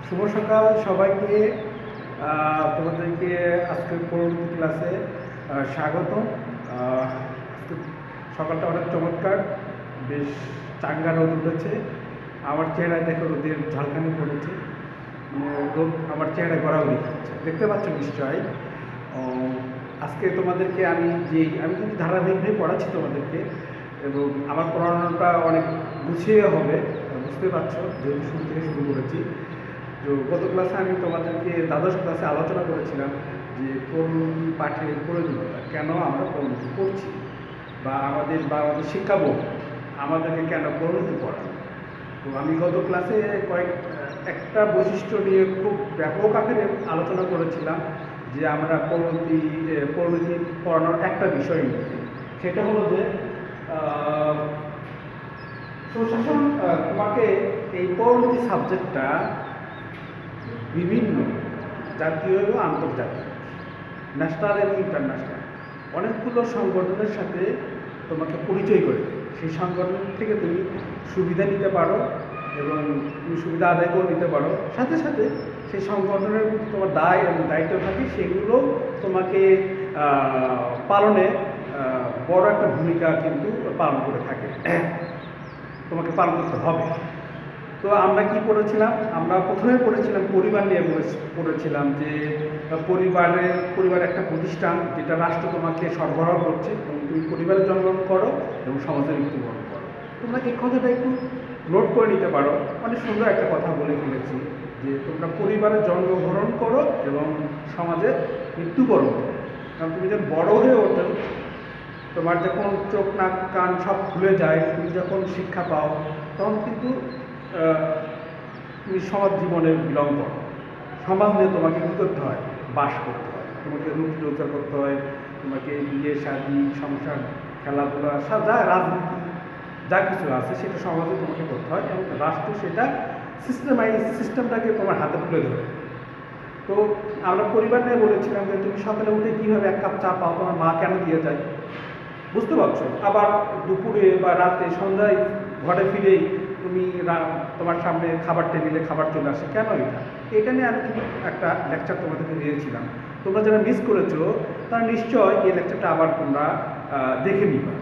শুভ সকাল সবাইকে। তোমাদেরকে আজকের পরবর্তী ক্লাসে স্বাগতম। আজকে সকালটা অনেক চমৎকার, বেশ চাঙ্গা রোদ উঠেছে। আমার চেহারায় দেখো রোদের ঝলকানি পড়েছে, রোদ আমার চেহারায় গড়াগড়ি খাচ্ছে, দেখতে পাচ্ছ নিশ্চয়ই। আজকে তোমাদেরকে আমি কিন্তু ধারাবাহিকভাবে পড়াচ্ছি তোমাদেরকে, এবং আমার পড়ানোটা অনেক গুছিয়ে হবে, বুঝতে পারছো, যেহেতু শুরু থেকে শুরু করেছি। তো গত ক্লাসে আমি তোমাদেরকে দ্বাদশ ক্লাসে আলোচনা করেছিলাম যে পরিণতি পাঠের প্রয়োজনীয়তা, কেন আমরা পরিণতি পড়ছি, বা আমাদের শিক্ষা বোর্ড আমাদেরকে কেন পরিণতি পড়ায়। তো আমি গত ক্লাসে একটা বৈশিষ্ট্য নিয়ে খুব ব্যাপক আকারে আলোচনা করেছিলাম, যে আমরা পরিণতি পড়ানোর একটা বিষয় নিয়ে, সেটা হলো যে সুশাসন। তোমাকে এই পরিণতি সাবজেক্টটা বিভিন্ন জাতীয় এবং আন্তর্জাতিক, ন্যাশনাল এবং ইন্টারন্যাশনাল অনেকগুলো সংগঠনের সাথে তোমাকে পরিচয় করে দেয়। সেই সংগঠন থেকে তুমি সুবিধা নিতে পারো এবং তুমি সুবিধা আদায় করে নিতে পারো, সাথে সাথে সেই সংগঠনের প্রতি তোমার দায় এবং দায়িত্ব থাকে, সেগুলো তোমাকে পালনে বড় একটা ভূমিকা কিন্তু পালন করে থাকে, তোমাকে পালন করতে হবে। তো আমরা কি পড়েছিলাম? আমরা প্রথমে পড়েছিলাম পরিবার নিয়ে পড়েছিলাম, যে পরিবার একটা প্রতিষ্ঠান যেটা রাষ্ট্র তোমাকে সরবরাহ করছে, এবং তুমি পরিবারে জন্মগ্রহণ করো এবং সমাজে মৃত্যুবরণ করো। তোমরা এই কথাটা একটু নোট করে নিতে পারো, অনেক সুন্দর একটা কথা বলে ফেলেছি, যে তোমরা পরিবারে জন্মগ্রহণ করো এবং সমাজে মৃত্যুবরণ করো। কারণ তুমি যখন বড় হয়ে ওঠো, তোমার যখন চোখ নাক কান সব খুলে যায়, তুমি যখন শিক্ষা পাও, তখন কিন্তু তুমি সমাজ জীবনে বিলং করো। সমাজ নিয়ে তোমাকে কী করতে হয়? বাস করতে হয়, তোমাকে রুটি রোজগার করতে হয়, তোমাকে বিয়ে শাদী সংসার খেলাধুলা যা রাজনীতি যা কিছু আছে সেটা সমাজে তোমাকে করতে হয়, এবং রাষ্ট্র সেটা সিস্টেমটাকে তোমার হাতে তুলে ধরে। তো আমরা পরিবার নিয়ে বলেছিলাম যে তুমি সকালে উঠে কীভাবে এক কাপ চা পাও, তোমার মা কেন দিয়ে যায়, বুঝতে পারছো? আবার দুপুরে বা রাতে সন্ধ্যায় ঘরে ফিরেই তুমি তোমার সামনে খাবার টেবিলে খাবার চলে আসে, কেন? এটা নিয়ে আমি কিন্তু একটা লেকচার তোমাদেরকে দিয়েছিলাম। তোমরা যারা মিস করেছো তারা নিশ্চয় এই লেকচারটা আবার তোমরা দেখে নিবা।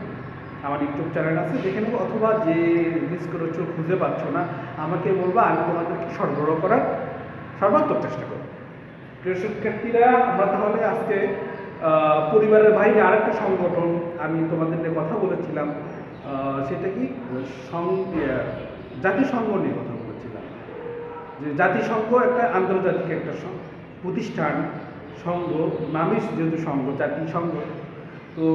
আমার ইউটিউব চ্যানেল আছে, দেখে নেবো, অথবা যে মিস করেছো খুঁজে পাচ্ছ না আমাকে বলবা, আমি তোমাদেরকে সরবরাহ করার সর্বাত্মক চেষ্টা করব। প্রিয় শিক্ষার্থীরা, আমরা তাহলে আজকে পরিবারের বাইরে আরেকটা সংগঠন আমি তোমাদের নিয়ে কথা বলেছিলাম, সেটা কি জাতিসংঘ নিয়ে কথা বলেছিলাম। যে জাতিসংঘ একটা আন্তর্জাতিক একটা প্রতিষ্ঠান, সংঘ, নামই যেহেতু সংঘ, জাতিসংঘ। তো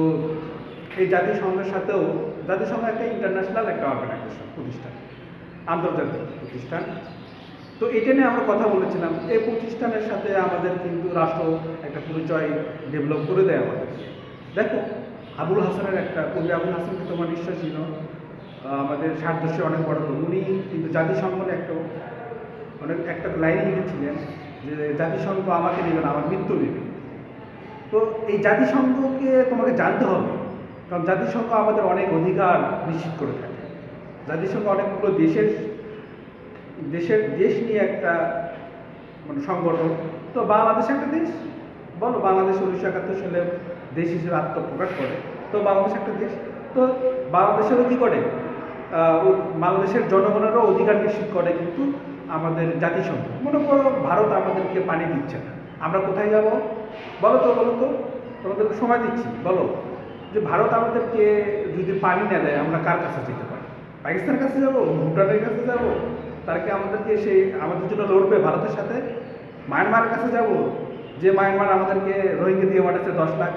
এই জাতিসংঘের সাথেও, জাতিসংঘ একটা ইন্টারন্যাশনাল একটা অর্গানাইজেশন, প্রতিষ্ঠান, আন্তর্জাতিক প্রতিষ্ঠান। তো এটা নিয়ে আমরা কথা বলেছিলাম। এই প্রতিষ্ঠানের সাথে আমাদের কিন্তু রাষ্ট্র একটা পরিচয় ডেভেলপ করে দেয় আমাদেরকে। দেখো, আবুল হাসানের একটা কবি, আবুল হাসানকে তোমার নিশ্চয় ছিল, আমাদের সারদর্শে অনেক বড় কবি। উনি কিন্তু জাতিসংঘের একটা লাইন লিখেছিলেন যে জাতিসংঘ আমাকে নেবে না, আমার মৃত্যু নেবে। তো এই জাতিসংঘকে তোমাকে জানতে হবে, কারণ জাতিসংঘ আমাদের অনেক অধিকার নিশ্চিত করে থাকে। জাতিসংঘ অনেকগুলো দেশ নিয়ে একটা সংগঠন। তো বাংলাদেশ একটা দেশ, বলো, বাংলাদেশ 1971 সালে দেশ হিসেবে আত্মপ্রকাশ করে। তো বাংলাদেশ একটা দেশ, তো বাংলাদেশেরও কী করে, বাংলাদেশের জনগণেরও অধিকার নিশ্চিত করে কিন্তু আমাদের জাতিসংঘ। মনে করো ভারত আমাদেরকে পানি দিচ্ছে না, আমরা কোথায় যাব? বলো তো তোমাদেরকে সময় দিচ্ছি, বলো, যে ভারত আমাদেরকে যদি পানি না দেয় আমরা কার কাছে যেতে পারি? পাকিস্তানের কাছে যাব? ভুটানের কাছে যাব? তারা কি আমাদেরকে আমাদের জন্য লড়বে ভারতের সাথে? মায়ানমারের কাছে যাব, যে মায়ানমার আমাদেরকে রোহিঙ্গা দিয়ে পাঠাচ্ছে 10 লাখ,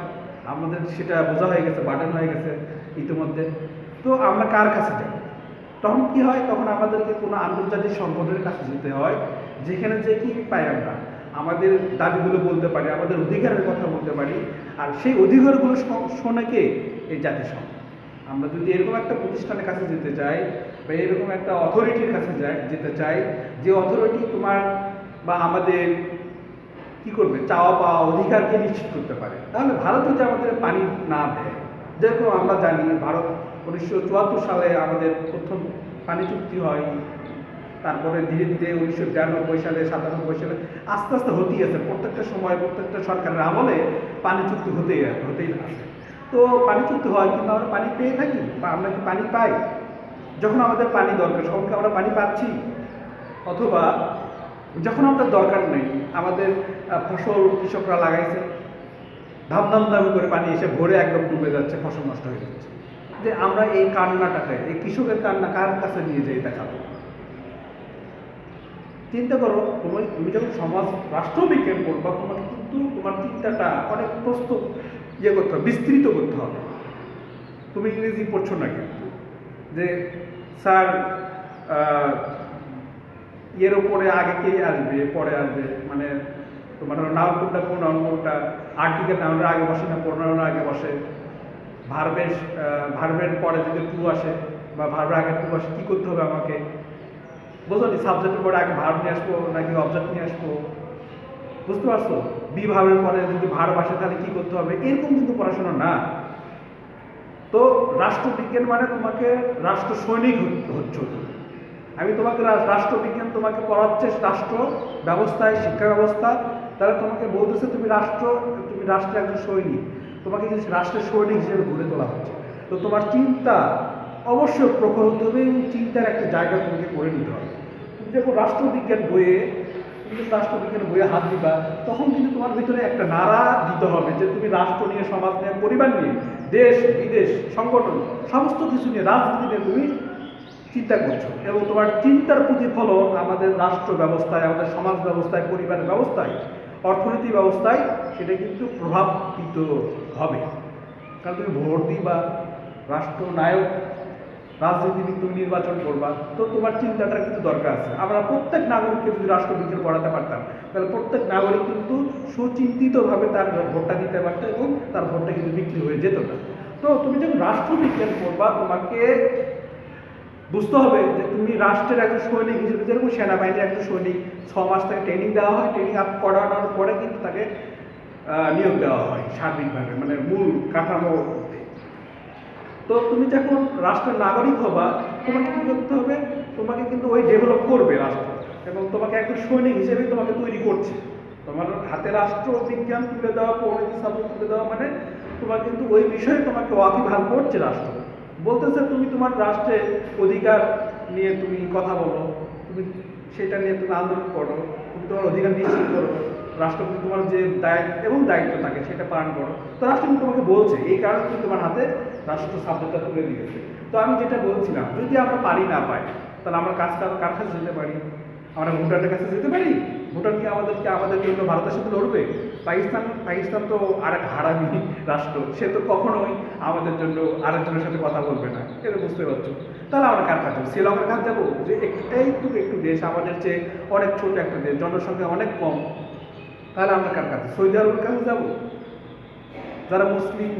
আমাদের সেটা বোঝা হয়ে গেছে, বার্ডেন হয়ে গেছে ইতিমধ্যে। তো আমরা কার কাছে যাব? তখন কি হয়? তখন আমাদেরকে কোনো আন্তর্জাতিক সংগঠনের কাছে যেতে হয়, যেখানে যে কি পাই আমরা আমাদের দাবিগুলো বলতে পারি, আমাদের অধিকারের কথা বলতে পারি। আর সেই অধিকারগুলো শোনে কে? এই জাতিসংঘ। আমরা যদি এরকম একটা প্রতিষ্ঠানের কাছে যেতে চাই, বা এরকম একটা অথরিটির কাছে যেতে চাই, যে অথরিটি তোমার বা আমাদের কি করবে, চাওয়া পাওয়া অধিকারকে নিশ্চিত করতে পারে, তাহলে ভারত যদি আমাদের পানি না দেয়, যেরকম আমরা জানি ভারত 1974 সালে আমাদের প্রথম পানি চুক্তি হয় তারপরে ধীরে ধীরে 1992 সালে 97 সালে আস্তে আস্তে হতেই আছে, প্রত্যেকটা সময় প্রত্যেকটা সরকারের আমলে পানি চুক্তি হতেই আছে। তো পানি চুক্তি হয়, কিন্তু আমরা পানি পেয়ে থাকি বা আমরা কি পানি পাই? যখন আমাদের পানি দরকার তখন কি আমরা পানি পাচ্ছি? অথবা যখন আমাদের দরকার নেই, আমাদের ফসল কৃষকরা লাগাইছে, ধাম ধাম ধাম করে পানি এসে ভরে একদম ডুবে যাচ্ছে, ফসল নষ্ট হয়ে যাচ্ছে, যে আমরা এই কান্নাটাকে, এই কৃষকের কান্না কার কাছে নিয়ে যাই দেখাবো? চিন্তা করো, তুমি যখন সমাজ রাষ্ট্রবিজ্ঞান পড়বা, তোমাকে কিন্তু তোমার চিন্তাটা অনেক প্রস্তুত করতে হবে, বিস্তৃত করতে হবে। তুমি ইংরেজি পড়ছো না কিন্তু যে স্যার এর উপরে আগে কে আসবে পরে আসবে, মানে তোমার নাউন কোনটা কোন নাউন কোনটা, আর্টিকেল নাউনের আগে বসে না প্রোনাউনের আগে বসে, ভার্বের পরে যদি টু আসে বা ভার্বের আগে টু আসে, কী করতে হবে আমাকে? বুঝো নি? সাবজেক্টের পরে আগে ভার্ব নিয়ে আসবো নাকি অবজেক্ট নিয়ে আসবো? বুঝতে পারছো? বি ভার্বের পরে যদি ভার্ব আসে তাহলে কী করতে হবে? এরকম কিন্তু পড়াশোনা না। তো রাষ্ট্রবিজ্ঞান মানে তোমাকে রাষ্ট্র সৈনিক হচ্ছে। আমি তোমাকে রাষ্ট্রবিজ্ঞান তোমাকে পড়াচ্ছে রাষ্ট্র ব্যবস্থায়, শিক্ষা ব্যবস্থা, তাহলে তোমাকে বলতেছে তুমি রাষ্ট্রের একজন সৈনিক, তোমাকে কিন্তু রাষ্ট্রের সৈনিক হিসেবে গড়ে তোলা হচ্ছে। তো তোমার চিন্তা অবশ্যই প্রখর হতে হবে এবং চিন্তার একটা জায়গা তোমাকে করে নিতে হবে। তুমি যখন রাষ্ট্রবিজ্ঞান বইয়ে হাত দিবা, তখন কিন্তু তোমার ভিতরে একটা নাড়া দিতে হবে যে তুমি রাষ্ট্র নিয়ে, সমাজ নিয়ে, পরিবার নিয়ে, দেশ বিদেশ সংগঠন সমস্ত কিছু নিয়ে, রাজনীতি নিয়ে তুমি চিন্তা করছো, এবং তোমার চিন্তার প্রতিফলন আমাদের রাষ্ট্র ব্যবস্থায়, আমাদের সমাজ ব্যবস্থায়, পরিবার ব্যবস্থায়, অর্থনীতি ব্যবস্থায় সেটা কিন্তু প্রভাবিত হবে। কারণ তুমি ভোট দিবা, রাষ্ট্রনায়ক রাজনীতিবিদ তুমি নির্বাচন করবা, তো তোমার চিন্তাটার কিন্তু দরকার আছে। আমরা প্রত্যেক নাগরিককে যদি রাষ্ট্রবিজ্ঞান পড়াতে পারতাম, তাহলে প্রত্যেক নাগরিক কিন্তু সুচিন্তিতভাবে তার ভোটটা দিতে পারত এবং তার ভোটটা কিন্তু বিক্রি হয়ে যেত না। তো তুমি যখন রাষ্ট্রবিজ্ঞান পড়বা, তোমাকে বুঝতে হবে যে তুমি রাষ্ট্রের একজন সৈনিক হিসেবে, যেরকম সেনাবাহিনীর একজন সৈনিক 6 মাস তাকে ট্রেনিং দেওয়া হয়, ট্রেনিং আপ করানোর পরে কিন্তু তাকে নিয়োগ দেওয়া হয় সার্বিকভাবে, মানে মূল কাঠামো। তো তুমি যখন রাষ্ট্রের নাগরিক হবা, তোমাকে কী করতে হবে? তোমাকে কিন্তু ওই ডেভেলপ করবে রাষ্ট্র, এবং তোমাকে একজন সৈনিক হিসেবে তোমাকে তৈরি করছে। তোমার হাতে রাষ্ট্রবিজ্ঞান তুলে দেওয়া, পরিণতি সাবজেক্ট তুলে দেওয়া মানে তোমার কিন্তু ওই বিষয়ে তোমাকে ওয়াকিবহাল করছে রাষ্ট্র। বলতেছে তুমি তোমার রাষ্ট্রের অধিকার নিয়ে তুমি কথা বলো, তুমি সেটা নিয়ে তুমি আন্দোলন করো, তুমি তোমার অধিকার নিশ্চিত করো, রাষ্ট্রপতি তোমার যে দায়িত্ব থাকে সেটা পালন করো। তো রাষ্ট্রপতি তোমাকে বলছে, এই কারণে তুমি তোমার হাতে রাষ্ট্র সাবজেক্টটা তুলে দিয়েছে। তো আমি যেটা বলছিলাম, যদি আমরা পারি না পাই, তাহলে আমরা কার কাছে যেতে পারি? আমরা ভুটানের কাছে যেতে পারি? ভুটান কি আমাদের জন্য ভারতের সাথে লড়বে? পাকিস্তান তো আরেক হারামি রাষ্ট্র, সে তো কখনোই আমাদের জন্য আরেকজনের সাথে কথা বলবে না, এটা বুঝতে পারছো? তাহলে আমরা কার কাছে যাবো? শ্রীলঙ্কার কাছে যাবো, যে একটু দেশ, আমাদের চেয়ে অনেক ছোট একটা দেশ, জনসংখ্যা অনেক কম, তাহলে আমরা কার কাছে? সৌদি আরবের কাছে যাবো, যারা মুসলিম,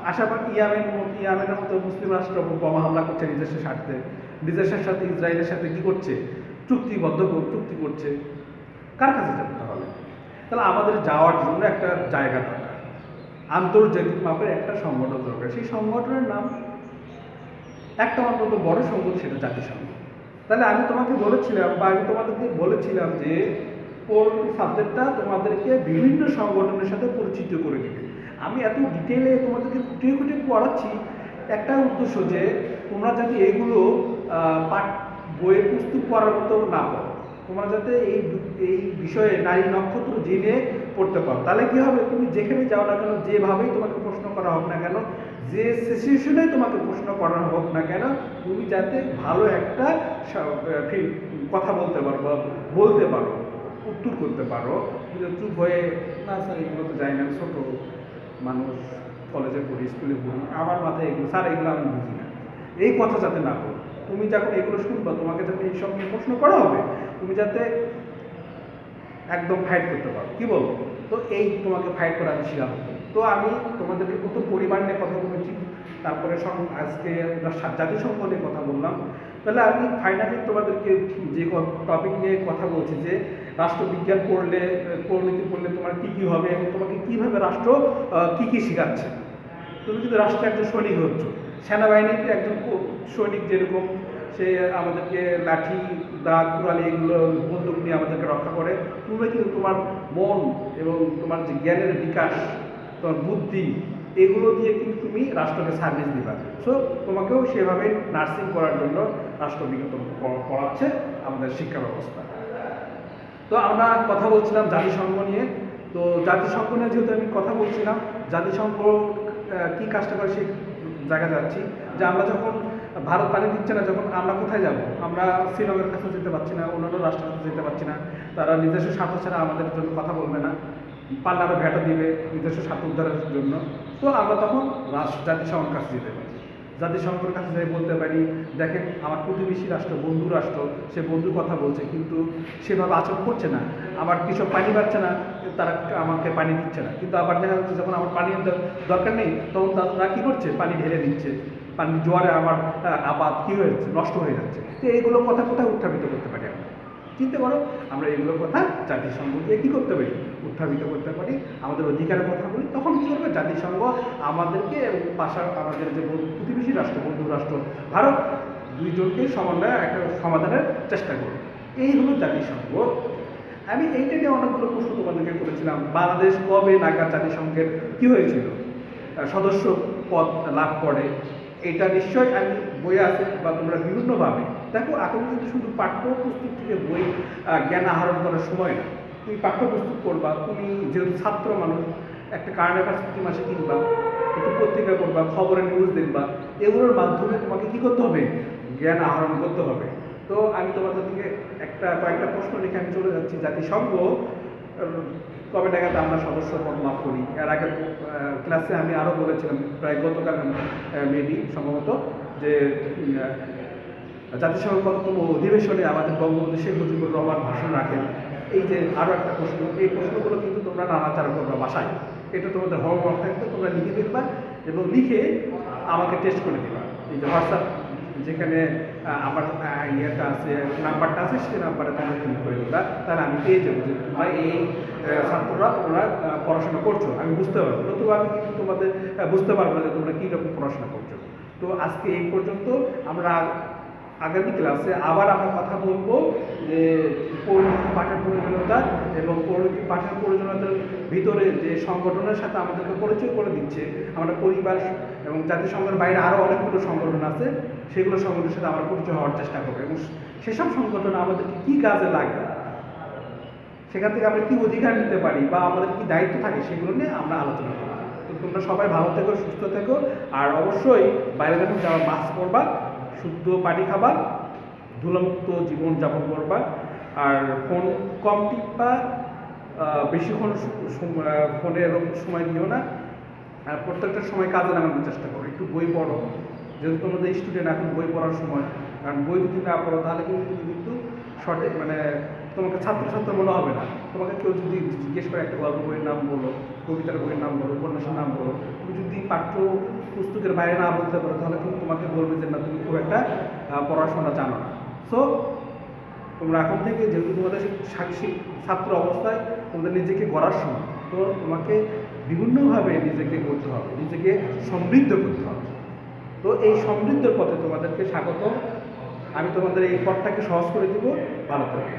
আশাবাদী ইয়ামেনের মতো মুসলিম রাষ্ট্র বোমা হামলা করছে নিজের স্বার্থে, নিজের সাথে ইসরায়েলের সাথে কি করছে? চুক্তি করছে। কার কাছে যাবে তাহলে? তাহলে আমাদের যাওয়ার জন্য একটা জায়গা দরকার, আন্তর্জাতিক মাপের একটা সংগঠন দরকার। সেই সংগঠনের নাম একটা অন্তত বড় সংগঠন, সেটা জাতিসংঘ। তাহলে আমি তোমাকে বলেছিলাম, বা আমি তোমাদেরকে বলেছিলাম যে সাবজেক্টটা তোমাদেরকে বিভিন্ন সংগঠনের সাথে পরিচিত করে দেবে। আমি এত ডিটেলে তোমাদেরকে খুঁটিয়ে পড়াচ্ছি একটা উদ্দেশ্য, যে তোমরা যাতে এইগুলো বইয়ের পুস্তক পড়ার মতো না পড়ো, তোমরা যাতে এই বিষয়ে নারী নক্ষত্র জেনে পড়তে পারো। তাহলে কি হবে? তুমি যেখানে যাও না কেন, যেভাবেই তোমাকে প্রশ্ন করা হোক না কেন, যে সিচুয়েশনে তোমাকে প্রশ্ন করা হোক না কেন, তুমি যাতে ভালো একটা কথা বলতে পারো বা বলতে পারো, উত্তর করতে পারো। চুপ হয়ে না স্যার এগুলো তো যাই না, ছোটো মানুষ, কলেজে পড়ি, স্কুলে পড়ি, আমার মাথায় এগুলো স্যার এগুলো আমি বুঝি না, এই কথা যাতে না বলো। তুমি যখন এগুলো শুনবা, তোমাকে যখন এইসব নিয়ে প্রশ্ন করা হবে, তুমি যাতে একদম ফাইট করতে পারো। কি বলবো? তো এই তোমাকে ফাইট করা আমি শেখাবো। তো আমি তোমাদেরকে প্রথম পরিবার নিয়ে কথা বলেছি, তারপরে আজকে জাতিসংঘ নিয়ে কথা বললাম। তাহলে আমি ফাইনালি তোমাদেরকে যে টপিক নিয়ে কথা বলছি, যে রাষ্ট্রবিজ্ঞান পড়লে, পরিণতি পড়লে তোমার কী কী হবে এবং তোমাকে কীভাবে রাষ্ট্র কী শেখাচ্ছে। তুমি কিন্তু রাষ্ট্রের একজন সৈনিক হচ্ছ, সেনাবাহিনীর একজন সৈনিক যেরকম সে আমাদেরকে লাঠি দা কুড়ালি এগুলো বন্দুক নিয়ে আমাদেরকে রক্ষা করে। তুমি কিন্তু তোমার মন এবং তোমার যে জ্ঞানের বিকাশ, তোমার বুদ্ধি, এগুলো দিয়ে কিন্তু তুমি রাষ্ট্রকে সার্ভিস দিবা। সো তোমাকেও সেভাবে নার্সিং করার জন্য রাষ্ট্রবিজ্ঞান পড়াচ্ছে আমাদের শিক্ষা ব্যবস্থা। তো আমরা কথা বলছিলাম জাতিসংঘ নিয়ে। তো জাতিসংঘ নিয়ে যেহেতু আমি কথা বলছিলাম, জাতিসংঘ কী কাজটা করে সেই জায়গায় যাচ্ছি, যে আমরা যখন ভারত পানি দিচ্ছে না, যখন আমরা কোথায় যাব? আমরা শ্রীলঙ্কার কাছে যেতে পারছি না, অন্যান্য রাষ্ট্রের কাছে যেতে পারছি না। তারা নিজস্ব স্বার্থ ছাড়া আমাদের জন্য কথা বলবে না, পাল্লা আরও ভ্যাটও দিবে নিজস্ব স্বার্থ উদ্ধারের জন্য। তো আমরা তখন জাতিসংঘের কাছে যেতে পারি, জাতিসংঘের কাছে যাই বলতে পারি, দেখেন আমার প্রতিবেশী রাষ্ট্র, বন্ধু রাষ্ট্র, সে বন্ধুর কথা বলছে কিন্তু সেভাবে আচরণ করছে না, আমার কৃষক পানি পাচ্ছে না, তারা আমাকে পানি দিচ্ছে না। কিন্তু আবার দেখা যাচ্ছে যখন আমার পানির দরকার নেই, তখন তারা কী করছে? পানি ঢেলে দিচ্ছে, পানি জোয়ারে আমার আবাদ কী হয়েছে? নষ্ট হয়ে যাচ্ছে। তো এইগুলো কথা কোথায় উত্থাপিত করতে পারি আমরা? চিন্তা করো, আমরা এগুলোর কথা জাতিসংঘ দিয়ে কী করতে পারি? উত্থাপিত করতে পারি, আমাদের অধিকারের কথা বলি। তখন কী করবে? জাতিসংঘ আমাদেরকে এবং আমাদের যে প্রতিবেশী রাষ্ট্র, বন্ধু রাষ্ট্র ভারত, দুইজনকে সমন্বয়ে একটা সমাধানের চেষ্টা করবে। এই হলো জাতিসংঘ। আমি এইটা নিয়ে অনেকগুলো প্রশ্ন তোমাদেরকে করেছিলাম, বাংলাদেশ কবে নাগাদ জাতিসংঘের কী হয়েছিল সদস্য পদ লাভ করে। এটা নিশ্চয়ই আমি বই আছে বা তোমরা বিভিন্নভাবে দেখো। এখন কিন্তু শুধু পাঠ্যপুস্তক থেকে বই জ্ঞান আহরণ করার সময় না। তুমি পাঠ্যপুস্তক পড়বা, তুমি যেহেতু ছাত্র মানুষ, একটা কারেন্ট অ্যাফেয়ার্স প্রতি মাসে কিনবা, একটু পত্রিকা পড়বা, খবরের নিউজ দেখবা, এগুলোর মাধ্যমে তোমাকে কী করতে হবে? জ্ঞান আহরণ করতে হবে। তো আমি তোমাদের থেকে কয়েকটা প্রশ্ন লিখে আমি চলে যাচ্ছি। জাতিসংঘ কবে নাগাদ আমরা সদস্য পদ লাভ করি? এর আগের ক্লাসে আমি আরও বলেছিলাম, প্রায় গতকাল মেবি সম্ভবত, যে জাতিসংঘ কততম অধিবেশনে আমাদের বঙ্গবন্ধু শেখ মুজিবুর রহমান ভাষণ রাখেন। এই যে আরও একটা প্রশ্ন, এই প্রশ্নগুলো কিন্তু তোমরা নাড়াচাড়া করবা বাসায়। এটা তোমাদের হোমওয়ার্ক থাকবে, তোমরা লিখে ফেলবা এবং লিখে আমাকে টেস্ট করে দেবা। এই যে হোয়াটসঅ্যাপ যেখানে আমার ইয়েটা আছে, নাম্বারটা আছে, সেই নাম্বারে তোমরা ক্লিক করে দেবা, তাহলে আমি পেয়ে যাবো যে তোমরা এই ছাত্ররা তোমরা পড়াশোনা করছো, আমি বুঝতে পারবো। নতুবা আমি কিন্তু তোমাদের বুঝতে পারবো না যে তোমরা কীরকম পড়াশোনা করছো। তো আজকে এই পর্যন্ত। আমরা আগামী ক্লাসে আবার আমরা কথা বলবো যে পরিণতি পাঠের প্রয়োজনীয়তা এবং পরিণতি পাঠের প্রয়োজনীয়তার ভিতরে যে সংগঠনের সাথে আমাদেরকে পরিচয় করে দিচ্ছে, আমরা পরিবার এবং জাতিসংঘের বাইরে আরও অনেকগুলো সংগঠন আছে, সেগুলো সংগঠনের সাথে আমরা পরিচয় হওয়ার চেষ্টা করবো এবং সেসব সংগঠন আমাদেরকে কী কাজে লাগে, সেখান থেকে আমরা কী অধিকার নিতে পারি বা আমাদের কী দায়িত্ব থাকে, সেগুলো নিয়ে আমরা আলোচনা করবো। তো তোমরা সবাই ভালো থেকো, সুস্থ থেকো, আর অবশ্যই বাইরে যখন যাওয়া মাস্ক পরবা, শুদ্ধ পানি খাবা, ধুলামুক্ত জীবনযাপন করবা, আর ফোন কম টিপবা, বেশিক্ষণ ফোনে এরকম সময় দিও না, আর প্রত্যেকটা সময় কাজে লাগানোর চেষ্টা করো। একটু বই পড়ো, যেহেতু তোমাদের স্টুডেন্ট, এখন বই পড়ার সময়। কারণ বই যদি না পড়ো তাহলে কিন্তু সঠিক তোমাকে ছাত্র মনে হবে না। তোমাকে কেউ যদি জিজ্ঞেস করে একটা গল্প বইয়ের নাম বলো, কবিতার বইয়ের নাম বলো, উপন্যাসের নাম বলো, তুমি যদি পাঠ্য পুস্তকের বাইরে না বলতে পারো তাহলে কিন্তু তোমাকে বলবে যে না, তুমি খুব একটা পড়াশোনা জানো না। সো তোমরা এখন থেকে, যেহেতু তোমাদের ছাত্র অবস্থায় তোমাদের নিজেকে গড়ার সময়, তো তোমাকে বিভিন্নভাবে নিজেকে করতে হবে, নিজেকে সমৃদ্ধ করতে হবে। তো এই সমৃদ্ধর পথে তোমাদেরকে স্বাগত। আমি তোমাদের এই পথটাকে সহজ করে দিব। ভালো থাকবে।